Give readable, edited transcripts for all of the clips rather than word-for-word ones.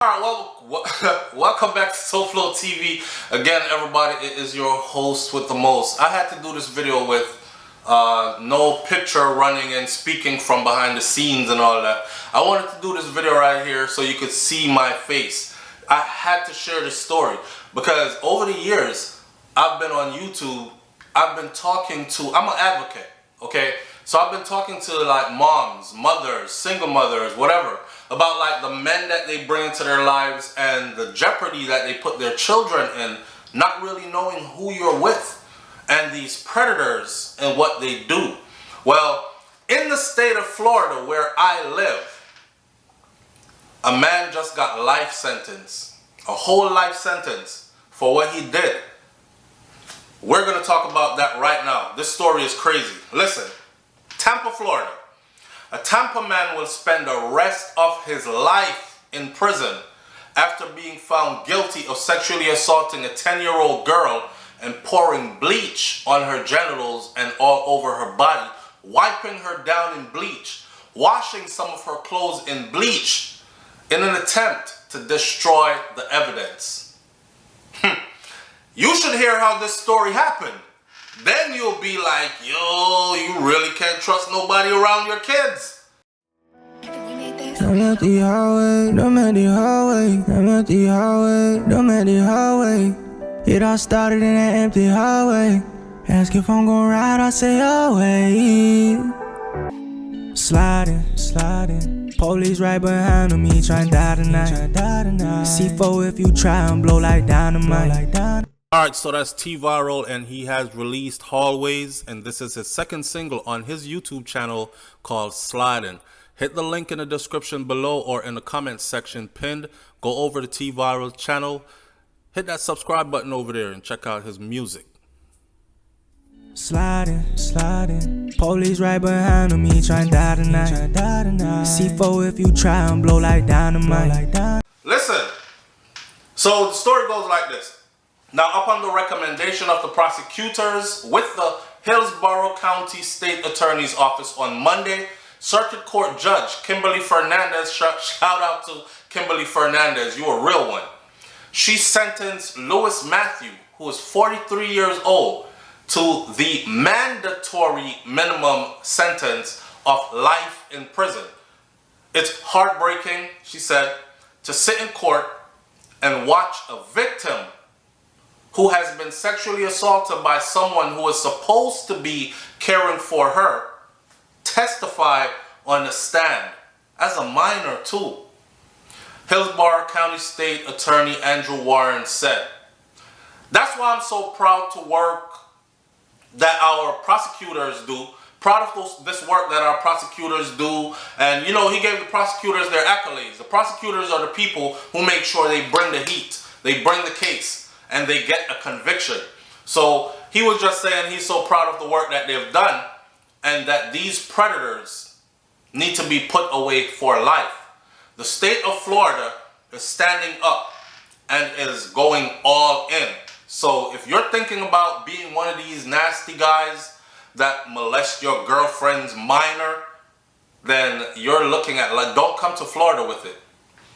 Alright, well, welcome back to SouFLoTV. Again, everybody, it is your host with the most. I had to do this video with no picture running and speaking from behind the scenes and all that. I wanted to do this video right here so you could see my face. I had to share this story because over the years, I've been on YouTube, I've been talking to, I'm an advocate, okay? So I've been talking to like moms, mothers, single mothers, whatever, about like the men that they bring into their lives and the jeopardy that they put their children in, not really knowing who you're with, and these predators and what they do. Well, in the state of Florida where I live, a man just got life sentence, a whole life sentence for what he did. We're going to talk about that right now. This story is crazy. Listen, Tampa, Florida. A Tampa man will spend the rest of his life in prison after being found guilty of sexually assaulting a 10-year-old girl and pouring bleach on her genitals and all over her body, wiping her down in bleach, washing some of her clothes in bleach in an attempt to destroy the evidence. You should hear how this story happened. Then you'll be like, yo, you really can't trust nobody around your kids. I'm at the highway, I'm at the highway, I'm at the highway, I'm at the highway. It all started in that empty highway. Ask if I'm gon' ride, I say away. Sliding, sliding. Police right behind me, trying to die tonight. C4 if you try and blow like dynamite. Alright, so that's Tviral, and he has released Hallways, and this is his second single on his YouTube channel called Sliding. Hit the link in the description below or in the comments section pinned. Go over to Tviral's channel, hit that subscribe button over there and check out his music. Sliding, sliding. Police right behind me, trying to die tonight. C4 if you try and blow like dynamite. Listen, so the story goes like this. Now, upon the recommendation of the prosecutors with the Hillsborough County State Attorney's Office on Monday, Circuit Court Judge Kimberly Fernandez, shout out to Kimberly Fernandez, you a real one. She sentenced Lewis Matthew, who is 43 years old, to the mandatory minimum sentence of life in prison. It's heartbreaking, she said, to sit in court and watch a victim who has been sexually assaulted by someone who is supposed to be caring for her testify on the stand as a minor too. Hillsborough County State Attorney Andrew Warren said, "That's why I'm so proud to work that our prosecutors do, proud of this work that our prosecutors do." And you know, he gave the prosecutors their accolades. The prosecutors are the people who make sure they bring the heat, they bring the case, and they get a conviction. So he was just saying he's so proud of the work that they've done and that these predators need to be put away for life. The state of Florida is standing up and is going all in. So if you're thinking about being one of these nasty guys that molest your girlfriend's minor, then you're looking at, like, don't come to Florida with it,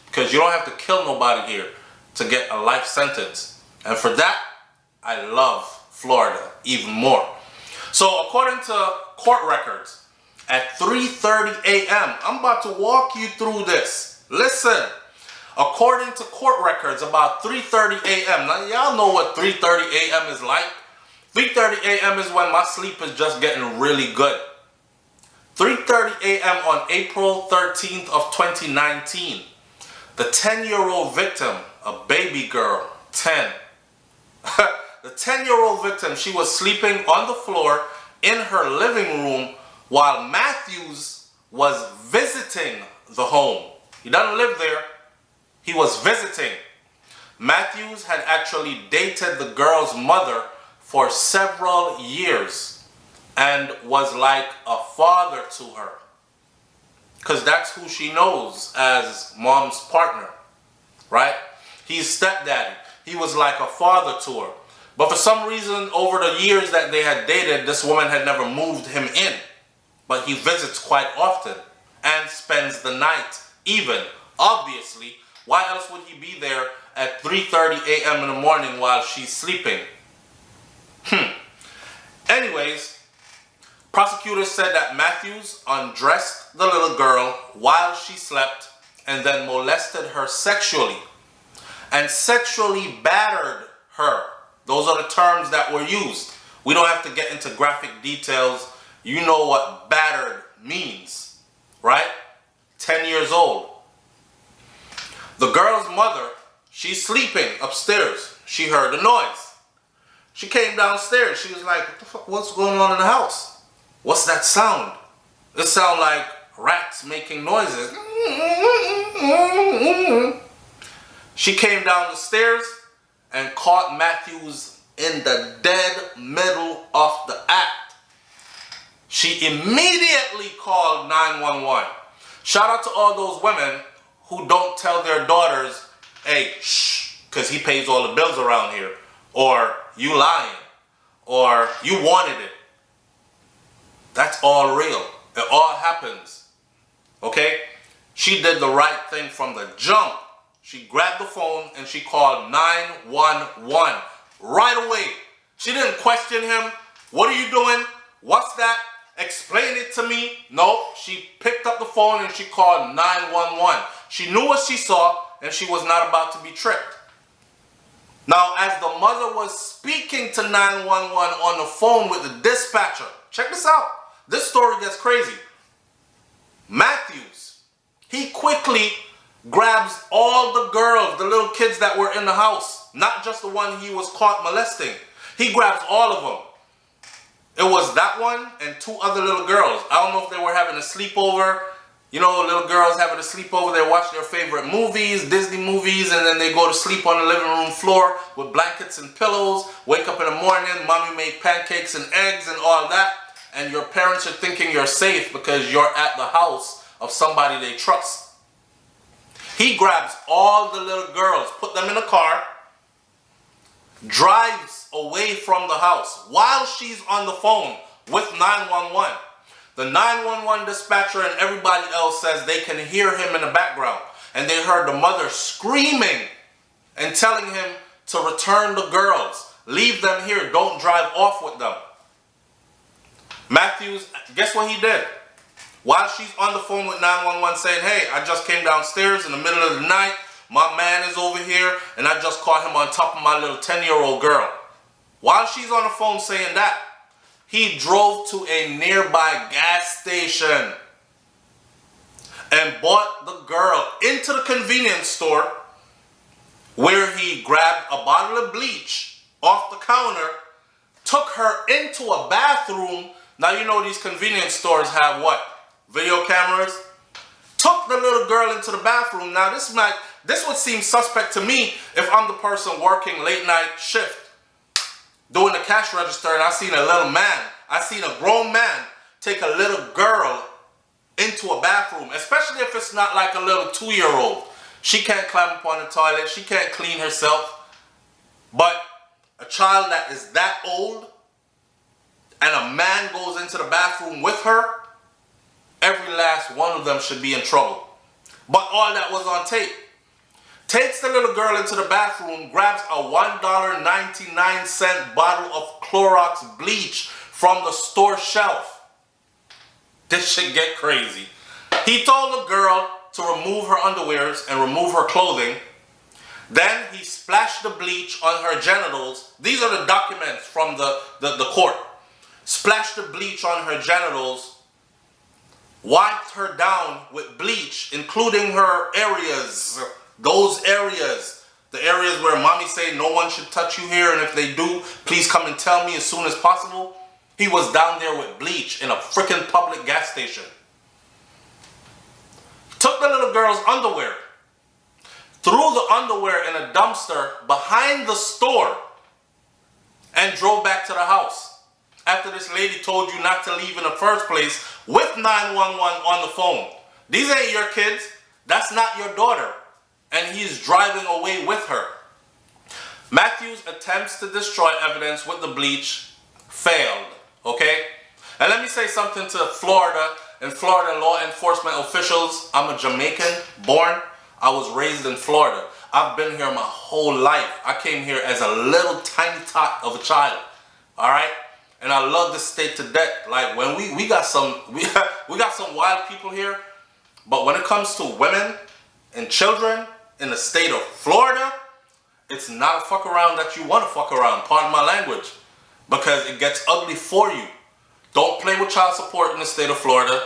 because you don't have to kill nobody here to get a life sentence. And for that, I love Florida even more. So according to court records, at 3:30 a.m., I'm about to walk you through this. Listen, according to court records, about 3:30 a.m. Now y'all know what 3:30 a.m. is like. 3:30 a.m. is when my sleep is just getting really good. 3:30 a.m. on April 13th of 2019, the 10-year-old victim, a baby girl, 10. The 10-year-old victim, she was sleeping on the floor in her living room while Matthews was visiting the home. He doesn't live there. He was visiting. Matthews had actually dated the girl's mother for several years and was like a father to her, because that's who she knows as mom's partner, right? He's stepdaddy. He was like a father to her. But for some reason, over the years that they had dated, this woman had never moved him in. But he visits quite often and spends the night even, obviously, Why else would he be there at 3:30 a.m. in the morning while she's sleeping? Anyways, prosecutors said that Matthews undressed the little girl while she slept and then molested her sexually and sexually battered her. Those are the terms that were used. We don't have to get into graphic details. You know what battered means, right? 10 years old. The girl's mother, she's sleeping upstairs. She heard the noise. She came downstairs. She was like, what the fuck, what's going on in the house? What's that sound? It sounds like rats making noises. She came down the stairs and caught Matthews in the dead middle of the act. She immediately called 911. Shout out to all those women who don't tell their daughters, hey, shh, because he pays all the bills around here. Or you lying. Or you wanted it. That's all real. It all happens. Okay? She did the right thing from the jump. She grabbed the phone and she called 911 right away. She didn't question him. What are you doing? What's that? Explain it to me. No, she picked up the phone and she called 911. She knew what she saw and she was not about to be tricked. Now, as the mother was speaking to 911 on the phone with the dispatcher, check this out. This story gets crazy. Matthews, he quickly grabs all the girls, the little kids that were in the house, not just the one he was caught molesting. He grabs all of them. It was that one and two other little girls. I don't know if they were having a sleepover. You know, little girls having a sleepover, they watch their favorite movies, Disney movies, and then they go to sleep on the living room floor with blankets and pillows, wake up in the morning, mommy made pancakes and eggs and all that, and your parents are thinking you're safe because you're at the house of somebody they trust. He grabs all the little girls, put them in a car, drives away from the house while she's on the phone with 911. The 911 dispatcher and everybody else says they can hear him in the background. And they heard the mother screaming and telling him to return the girls. Leave them here. Don't drive off with them. Matthews, guess what he did? While she's on the phone with 911 saying, hey, I just came downstairs in the middle of the night. My man is over here and I just caught him on top of my little 10-year-old girl. While she's on the phone saying that, he drove to a nearby gas station and bought the girl into the convenience store where he grabbed a bottle of bleach off the counter, took her into a bathroom. Now you know these convenience stores have what? Video cameras. Took the little girl into the bathroom. Now this would seem suspect to me if I'm the person working late night shift, doing the cash register, and I seen a little man, I seen a grown man take a little girl into a bathroom, especially if it's not like a little 2-year-old. She can't climb up on the toilet, she can't clean herself. But a child that is that old and a man goes into the bathroom with her, every last one of them should be in trouble. But all that was on tape. Takes the little girl into the bathroom, grabs a $1.99 bottle of Clorox bleach from the store shelf. This shit get crazy. He told the girl to remove her underwears and remove her clothing. Then he splashed the bleach on her genitals. These are the documents from the court. Splashed the bleach on her genitals, wiped her down with bleach, including her areas. Those areas, the areas where mommy say no one should touch you here, and if they do, please come and tell me as soon as possible. He was down there with bleach in a freaking public gas station. Took the little girl's underwear, threw the underwear in a dumpster behind the store, and drove back to the house. After this lady told you not to leave in the first place with 911 on the phone. These ain't your kids. That's not your daughter. And he's driving away with her. Matthews' attempts to destroy evidence with the bleach failed, okay? And let me say something to Florida and Florida law enforcement officials. I'm a Jamaican born. I was raised in Florida. I've been here my whole life. I came here as a little tiny tot of a child. All right? And I love this state to death. Like, when we got some we got some wild people here, but when it comes to women and children in the state of Florida, it's not a fuck around that you want to fuck around. Pardon my language. Because it gets ugly for you. Don't play with child support in the state of Florida.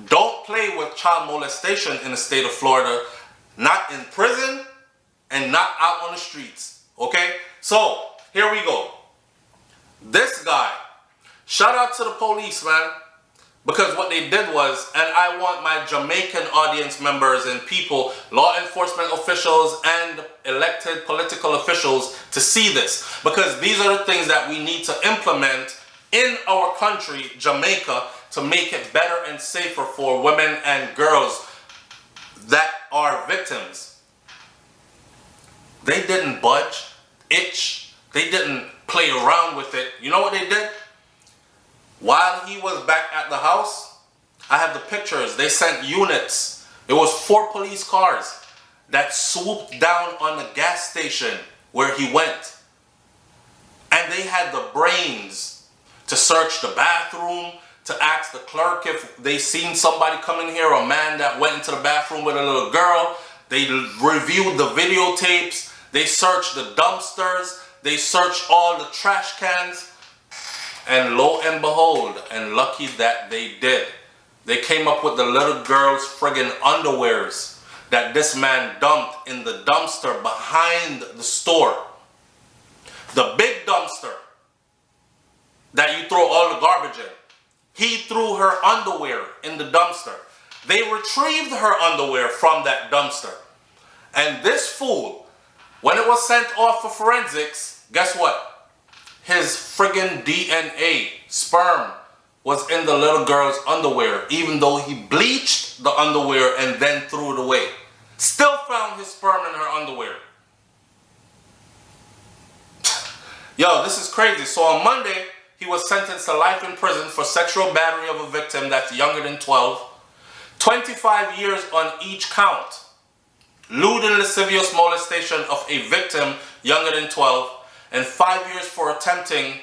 Don't play with child molestation in the state of Florida. Not in prison and not out on the streets. Okay? So, here we go. This guy, shout out to the police, man. Because what they did was, and I want my Jamaican audience members and people, law enforcement officials and elected political officials to see this. Because these are the things that we need to implement in our country, Jamaica, to make it better and safer for women and girls that are victims. They didn't budge, itch. They didn't play around with it. You know what they did? While he was back at the house, I have the pictures. They sent units. It was 4 police cars that swooped down on the gas station where he went. And they had the brains to search the bathroom, to ask the clerk if they seen somebody come in here, a man that went into the bathroom with a little girl. They reviewed the videotapes. They searched the dumpsters. They searched all the trash cans. And lo and behold, and lucky that they did, they came up with the little girl's friggin' underwears that this man dumped in the dumpster behind the store. The big dumpster that you throw all the garbage in. He threw her underwear in the dumpster. They retrieved her underwear from that dumpster. And this fool, when it was sent off for forensics, guess what? His friggin' DNA, sperm, was in the little girl's underwear, even though he bleached the underwear and then threw it away. Still found his sperm in her underwear. Yo, this is crazy. So on Monday, he was sentenced to life in prison for sexual battery of a victim that's younger than 12, 25 years on each count, lewd and lascivious molestation of a victim younger than 12, and 5 years for attempting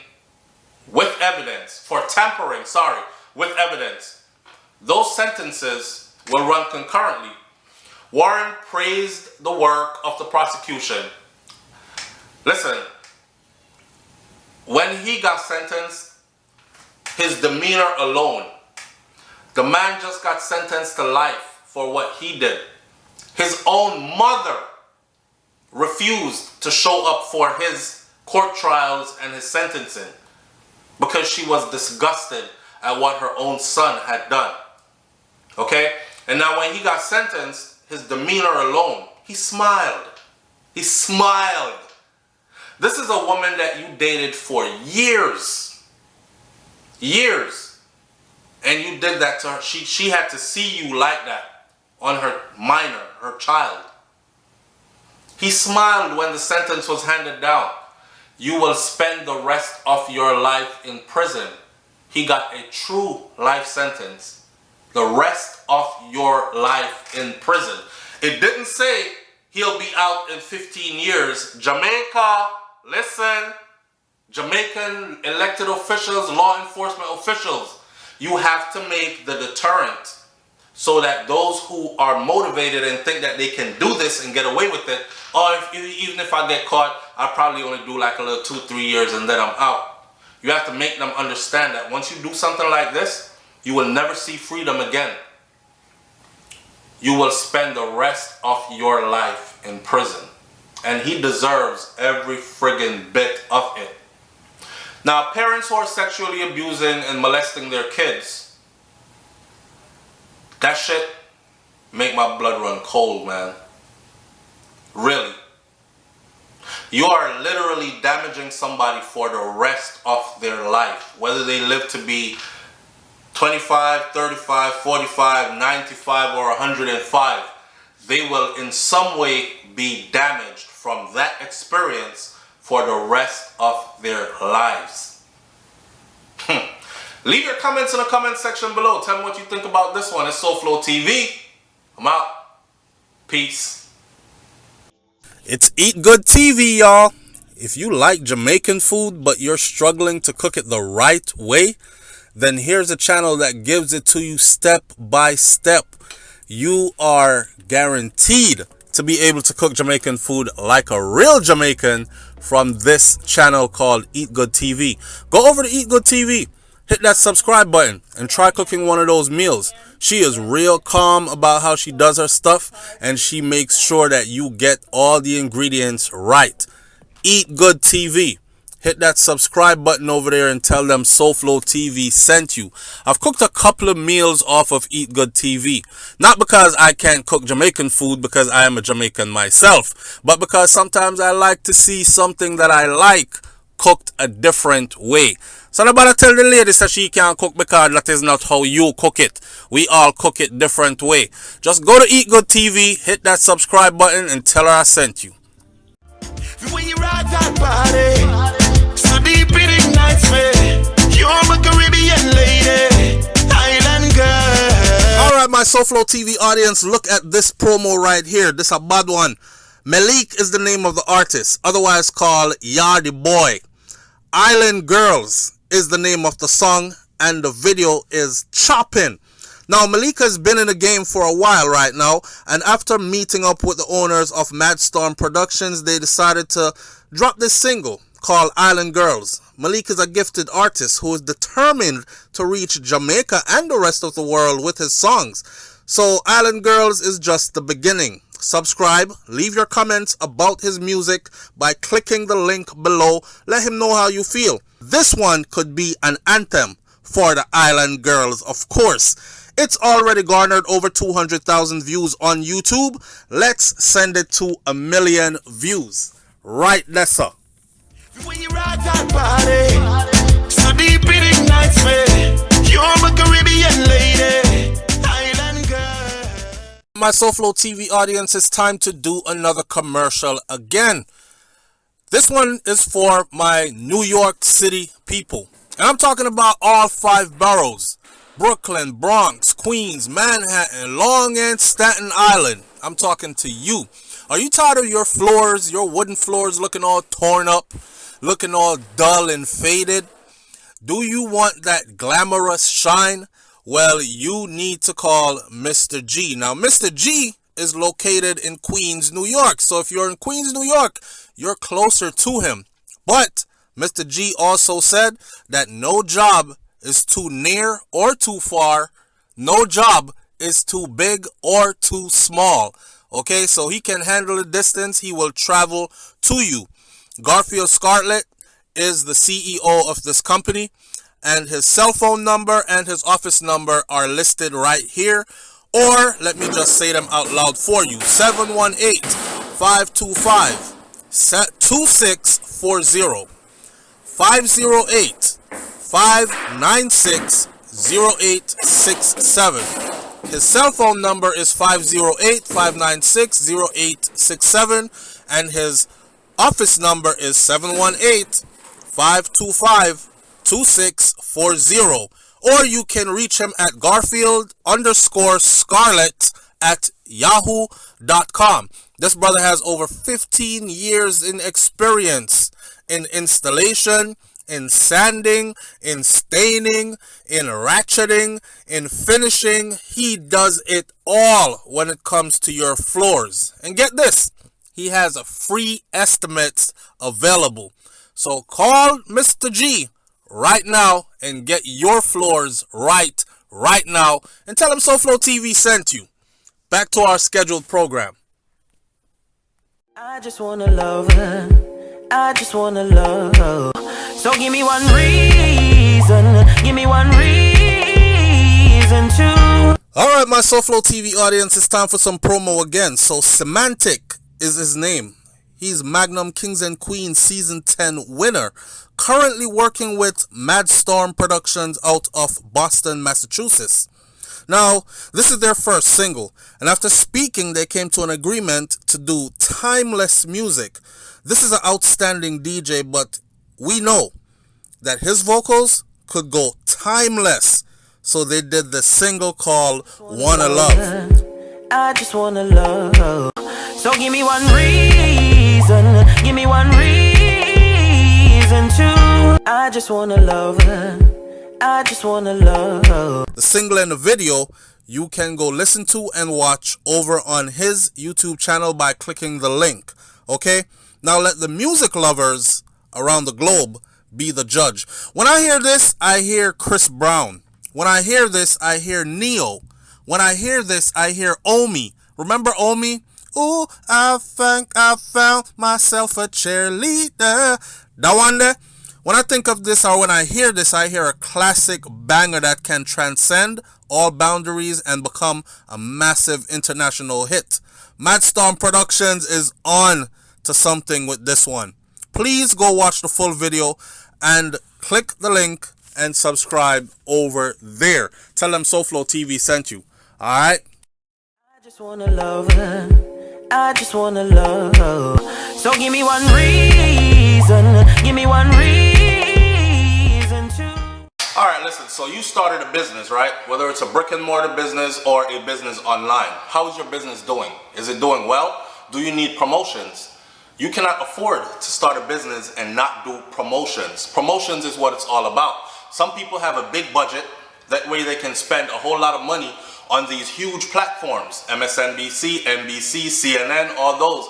with evidence, for tampering, with evidence. Those sentences will run concurrently. Warren praised the work of the prosecution. Listen, when he got sentenced, his demeanor alone, the man just got sentenced to life for what he did. His own mother refused to show up for his court trials and his sentencing because she was disgusted at what her own son had done. Okay? And now when he got sentenced, his demeanor alone, he smiled. He smiled. This is a woman that you dated for years. Years. And you did that to her. She had to see you like that on her minor, her child. He smiled when the sentence was handed down. You will spend the rest of your life in prison. He got a true life sentence. The rest of your life in prison. It didn't say he'll be out in 15 years. Jamaica, listen. Jamaican elected officials, law enforcement officials, you have to make the deterrent so that those who are motivated and think that they can do this and get away with it, or even if I get caught, I'll probably only do like a little 2-3 years and then I'm out. You have to make them understand that once you do something like this, you will never see freedom again. You will spend the rest of your life in prison. And he deserves every friggin' bit of it. Now, parents who are sexually abusing and molesting their kids, that shit make my blood run cold, man. Really. You are literally damaging somebody for the rest of their life. Whether they live to be 25, 35, 45, 95, or 105. They will in some way be damaged from that experience for the rest of their lives. Leave your comments in the comment section below. Tell me what you think about this one. It's SouFLoTV. I'm out. Peace. It's Eat Good TV, y'all. If you like Jamaican food but you're struggling to cook it the right way, then here's a channel that gives it to you step by step. You are guaranteed to be able to cook Jamaican food like a real Jamaican from this channel called Eat Good TV. Go over to Eat Good TV, hit that subscribe button, and try cooking one of those meals. She is real calm about how she does her stuff, and she makes sure that you get all the ingredients right. Eat Good TV. Hit that subscribe button over there and tell them SouFLoTV sent you. I've cooked a couple of meals off of Eat Good TV. Not because I can't cook Jamaican food, because I am a Jamaican myself, but because sometimes I like to see something that I like cooked a different way. So nobody tell the lady that she can't cook because that is not how you cook it. We all cook it different way. Just go to Eat Good TV, hit that subscribe button, and tell her I sent you. When you ride that body, so deep it ignites me. You're my Caribbean lady, island girl. Alright, my SouFLoTV audience, look at this promo right here. This is a bad one. Malik is the name of the artist, otherwise called Yardy Boy. Island Girls is the name of the song, and the video is chopping. Now, Malika has been in the game for a while right now, and after meeting up with the owners of Madstorm Productions, they decided to drop this single called Island Girls. Malik is a gifted artist who is determined to reach Jamaica and the rest of the world with his songs. So Island Girls is just the beginning. Subscribe, leave your comments about his music by clicking the link below. Let him know how you feel. This one could be an anthem for the Island Girls, of course. It's already garnered over 200,000 views on YouTube. Let's send it to 1 million views. Right, Nessa. When you ride that body, so deep it ignites me. You're my Caribbean lady, island girl. My SouFLoTV audience, it's time to do another commercial again. This one is for my New York City people. And I'm talking about all 5 boroughs. Brooklyn, Bronx, Queens, Manhattan, Long and Staten Island. I'm talking to you. Are you tired of your floors, your wooden floors looking all torn up, looking all dull and faded? Do you want that glamorous shine? Well, you need to call Mr. G. Now, Mr. G is located in Queens, New York. So if you're in Queens, New York, you're closer to him. But Mr. G also said that no job is too near or too far. No job is too big or too small. Okay, so he can handle the distance. He will travel to you. Garfield Scarlett is the CEO of this company, and his cell phone number and his office number are listed right here. Or let me just say them out loud for you. 718-525-2640. 508-596-0867. His cell phone number is 508-596-0867, and his office number is 718-525-2640. Or you can reach him at Garfield_Scarlett@yahoo.com. This brother has over 15 years in experience in installation, in sanding, in staining, in ratcheting, in finishing. He does it all when it comes to your floors. And get this, he has a free estimates available. So call Mr. G right now and get your floors right now, and tell him SouFLoTV sent you. Back to our scheduled program. I just wanna love her. I just wanna love. So give me one reason. Give me one reason to. Alright, my SouFLoTV audience, it's time for some promo again. So Semantic is his name. He's Magnum Kings and Queens Season 10 winner. Currently working with Madstorm Productions out of Boston, Massachusetts. Now, this is their first single, and after speaking, they came to an agreement to do timeless music. This is an outstanding DJ, but we know that his vocals could go timeless. So they did the single called Wanna Love. I just wanna love. So give me one reason. just wanna love her. I just wanna love her. The single and the video you can go listen to and watch over on his YouTube channel by clicking the link. Okay? Now let the music lovers around the globe be the judge. When I hear this, I hear Chris Brown. When I hear this, I hear Neo. When I hear this, I hear Omi. Remember Omi? Ooh, I think I found myself a cheerleader. That one there? When I think of this or when I hear this, I hear a classic banger that can transcend all boundaries and become a massive international hit. Madstorm Productions is on to something with this one. Please go watch the full video and click the link and subscribe over there. Tell them SouFLoTV sent you. Alright? I just wanna love her. I just wanna love her. So give me one reason. Give me one reason to. Alright, listen, so you started a business, right? Whether it's a brick and mortar business or a business online. How is your business doing? Is it doing well? Do you need promotions? You cannot afford to start a business and not do promotions. Promotions is what it's all about. Some people have a big budget. That way they can spend a whole lot of money on these huge platforms. MSNBC, NBC, CNN, all those.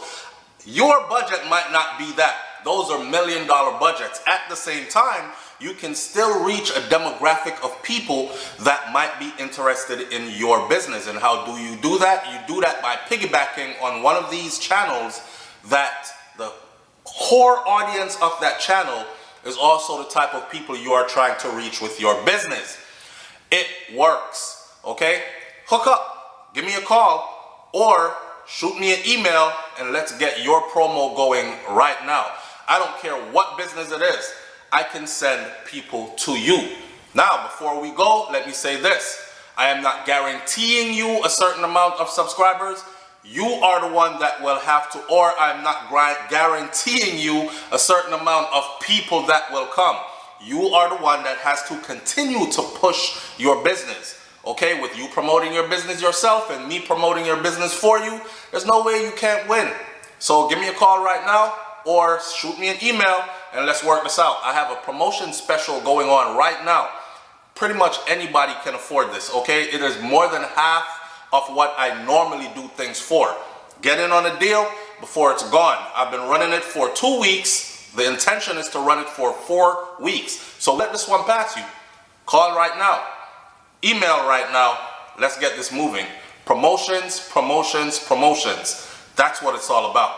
Your budget might not be that. Those are $1 million budgets. At the same time, you can still reach a demographic of people that might be interested in your business. And how do you do that? You do that by piggybacking on one of these channels that the core audience of that channel is also the type of people you are trying to reach with your business. It works, okay? Hook up, give me a call, or shoot me an email and let's get your promo going right now. I don't care what business it is, I can send people to you. Now, before we go, let me say this. I am not guaranteeing you a certain amount of subscribers. You are the one that will have to, or I'm not guaranteeing you a certain amount of people that will come. You are the one that has to continue to push your business. Okay, with you promoting your business yourself and me promoting your business for you, there's no way you can't win. So give me a call right now or shoot me an email and let's work this out. I have a promotion special going on right now. Pretty much anybody can afford this, okay? It is more than half of what I normally do things for. Get in on a deal before it's gone. I've been running it for 2 weeks. The intention is to run it for 4 weeks. So let this one pass you. Call right now. Email right now. Let's get this moving. Promotions, promotions, promotions. That's what it's all about.